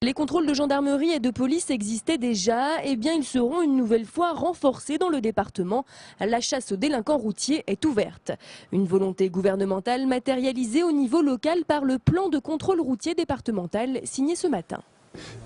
Les contrôles de gendarmerie et de police existaient déjà, eh bien ils seront une nouvelle fois renforcés dans le département. La chasse aux délinquants routiers est ouverte. Une volonté gouvernementale matérialisée au niveau local par le plan de contrôle routier départemental signé ce matin.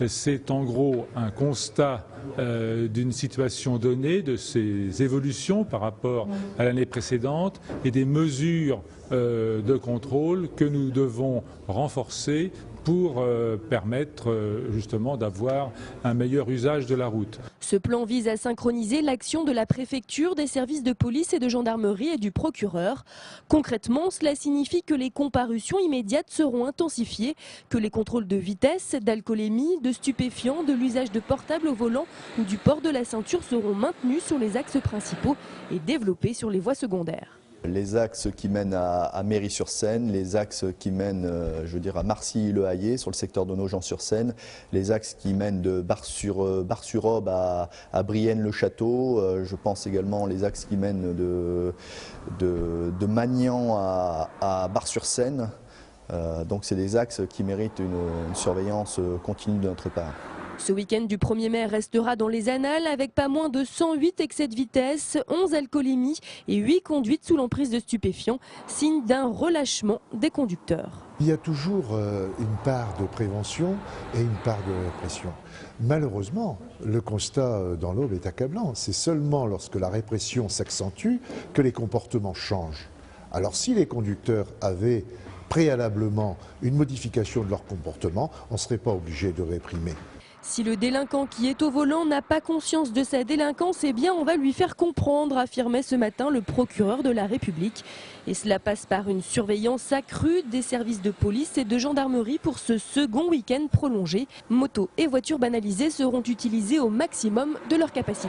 C'est en gros un constat d'une situation donnée, de ses évolutions par rapport à l'année précédente et des mesures de contrôle que nous devons renforcer pour permettre justement d'avoir un meilleur usage de la route. Ce plan vise à synchroniser l'action de la préfecture, des services de police et de gendarmerie et du procureur. Concrètement, cela signifie que les comparutions immédiates seront intensifiées, que les contrôles de vitesse, d'alcoolémie, de stupéfiants, de l'usage de portables au volant ou du port de la ceinture seront maintenus sur les axes principaux et développés sur les voies secondaires. Les axes qui mènent à Méry-sur-Seine, les axes qui mènent à Marcilly-le-Hayer sur le secteur de Nogent-sur-Seine, les axes qui mènent de Bar-sur-Aube à Brienne-le-Château, je pense également les axes qui mènent de Magnan à Bar-sur-Seine. Donc c'est des axes qui méritent une surveillance continue de notre part. Ce week-end du 1er mai restera dans les annales avec pas moins de 108 excès de vitesse, 11 alcoolémies et 8 conduites sous l'emprise de stupéfiants, signe d'un relâchement des conducteurs. Il y a toujours une part de prévention et une part de répression. Malheureusement, le constat dans l'Aube est accablant. C'est seulement lorsque la répression s'accentue que les comportements changent. Alors si les conducteurs avaient préalablement une modification de leur comportement, on ne serait pas obligé de réprimer. Si le délinquant qui est au volant n'a pas conscience de sa délinquance, eh bien on va lui faire comprendre, affirmait ce matin le procureur de la République. Et cela passe par une surveillance accrue des services de police et de gendarmerie pour ce second week-end prolongé. Motos et voitures banalisées seront utilisées au maximum de leur capacité.